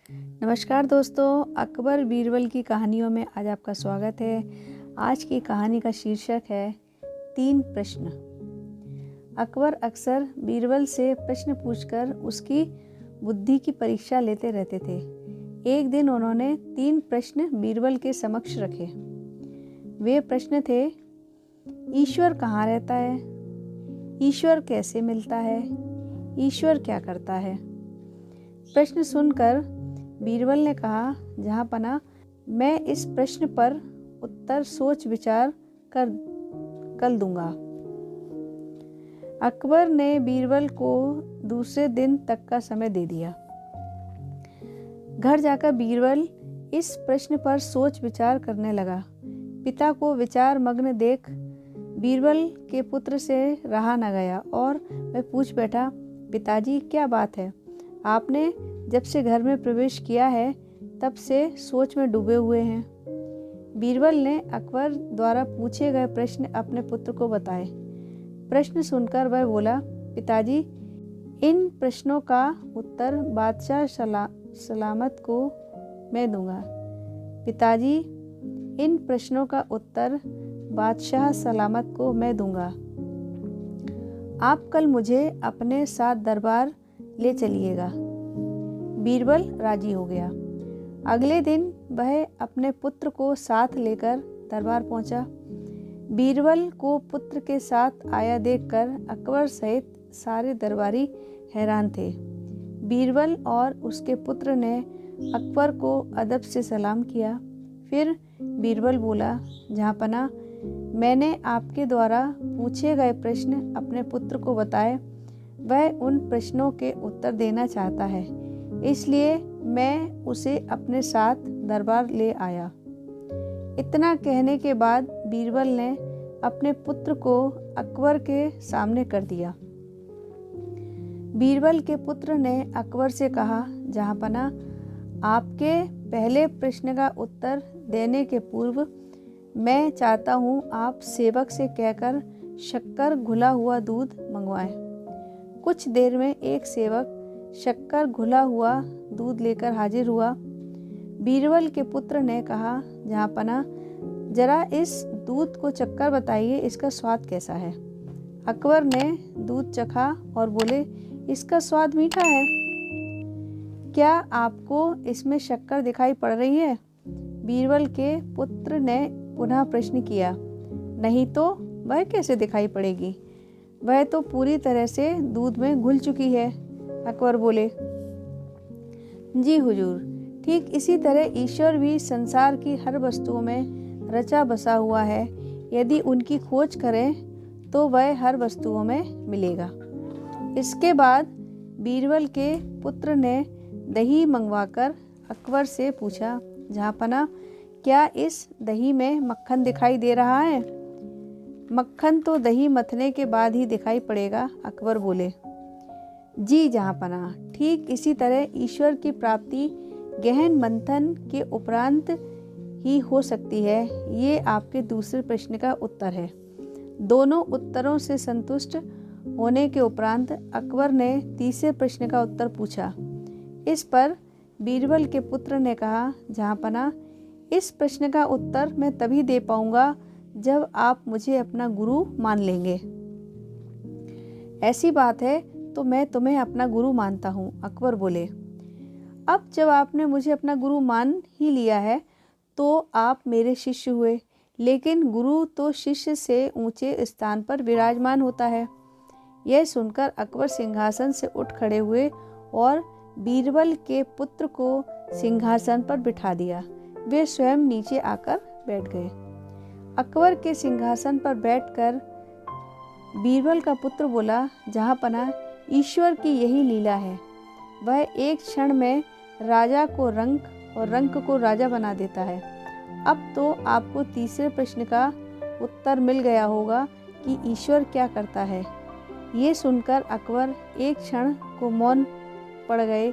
नमस्कार दोस्तों, अकबर बीरबल की कहानियों में आज आपका स्वागत है। आज की कहानी का शीर्षक है 3 प्रश्न। अकबर अक्सर बीरबल से प्रश्न पूछकर उसकी बुद्धि की परीक्षा लेते रहते थे। एक दिन उन्होंने 3 प्रश्न बीरबल के समक्ष रखे। वे प्रश्न थे: ईश्वर कहाँ रहता है? ईश्वर कैसे मिलता है? ईश्वर क्या करता है? प्रश्न सुनकर बीरबल ने कहा, जहाँपनाह, मैं इस प्रश्न पर उत्तर सोच विचार कर कल दूंगा। अकबर ने बीरबल को दूसरे दिन तक का समय दे दिया। घर जाकर बीरबल इस प्रश्न पर सोच विचार करने लगा। पिता को विचार मग्न देख बीरबल के पुत्र से रहा न गया और वह पूछ बैठा, पिताजी, क्या बात है? आपने जब से घर में प्रवेश किया है तब से सोच में डूबे हुए हैं। बीरबल ने अकबर द्वारा पूछे गए प्रश्न अपने पुत्र को बताए। प्रश्न सुनकर वह बोला, पिताजी, इन प्रश्नों का उत्तर बादशाह सलामत को मैं दूंगा। पिताजी, इन प्रश्नों का उत्तर बादशाह सलामत को मैं दूंगा। आप कल मुझे अपने साथ दरबार ले चलिएगा। बीरबल राजी हो गया। अगले दिन वह अपने पुत्र को साथ लेकर दरबार पहुंचा। बीरबल को पुत्र के साथ आया देखकर अकबर सहित सारे दरबारी हैरान थे। बीरबल और उसके पुत्र ने अकबर को अदब से सलाम किया। फिर बीरबल बोला, जहाँपनाह, मैंने आपके द्वारा पूछे गए प्रश्न अपने पुत्र को बताए। वह उन प्रश्नों के उत्तर देना चाहता है, इसलिए मैं उसे अपने साथ दरबार ले आया। इतना कहने के बाद बीरबल ने अपने पुत्र को अकबर के सामने कर दिया। बीरबल के पुत्र ने अकबर से कहा, जहाँपनाह, आपके पहले प्रश्न का उत्तर देने के पूर्व मैं चाहता हूँ आप सेवक से कहकर शक्कर घुला हुआ दूध मंगवाएं। कुछ देर में एक सेवक शक्कर घुला हुआ दूध लेकर हाजिर हुआ। बीरबल के पुत्र ने कहा, जहाँपनाह, जरा इस दूध को चखकर बताइए, इसका स्वाद कैसा है? अकबर ने दूध चखा और बोले, इसका स्वाद मीठा है। क्या आपको इसमें शक्कर दिखाई पड़ रही है? बीरबल के पुत्र ने पुनः प्रश्न किया। नहीं तो वह कैसे दिखाई पड़ेगी? वह तो पूरी तरह से दूध में घुल चुकी है। अकबर बोले, जी हुजूर, ठीक इसी तरह ईश्वर भी संसार की हर वस्तुओं में रचा बसा हुआ है। यदि उनकी खोज करें तो वह हर वस्तुओं में मिलेगा। इसके बाद बीरबल के पुत्र ने दही मंगवाकर अकबर से पूछा, जहाँपनाह, क्या इस दही में मक्खन दिखाई दे रहा है? मक्खन तो दही मथने के बाद ही दिखाई पड़ेगा। अकबर बोले, जी जहाँपनाह, ठीक इसी तरह ईश्वर की प्राप्ति गहन मंथन के उपरांत ही हो सकती है। ये आपके दूसरे प्रश्न का उत्तर है। दोनों उत्तरों से संतुष्ट होने के उपरांत अकबर ने तीसरे प्रश्न का उत्तर पूछा। इस पर बीरबल के पुत्र ने कहा, जहाँपनाह, इस प्रश्न का उत्तर मैं तभी दे पाऊंगा जब आप मुझे अपना गुरु मान लेंगे। ऐसी बात है तो मैं तुम्हें अपना गुरु मानता हूँ। अकबर बोले, अब जब आपने मुझे अपना गुरु मान ही लिया है तो आप मेरे शिष्य हुए, लेकिन गुरु तो शिष्य से ऊंचे स्थान पर विराजमान होता है। यह सुनकर अकबर सिंहासन से उठ खड़े हुए और बीरबल के पुत्र को सिंहासन पर बिठा दिया। वे स्वयं नीचे आकर बैठ गए। अकबर के सिंहासन पर बैठकर बीरबल का पुत्र बोला, जहाँपनाह, ईश्वर की यही लीला है। वह एक क्षण में राजा को रंक और रंक को राजा बना देता है। अब तो आपको तीसरे प्रश्न का उत्तर मिल गया होगा कि ईश्वर क्या करता है। ये सुनकर अकबर एक क्षण को मौन पड़ गए,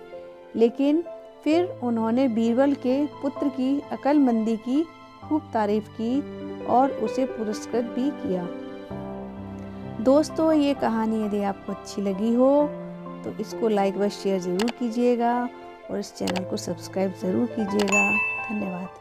लेकिन फिर उन्होंने बीरबल के पुत्र की अक्लमंदी की खूब तारीफ की और उसे पुरस्कृत भी किया। दोस्तों, ये कहानी यदि आपको अच्छी लगी हो तो इसको लाइक व शेयर ज़रूर कीजिएगा और इस चैनल को सब्सक्राइब ज़रूर कीजिएगा। धन्यवाद।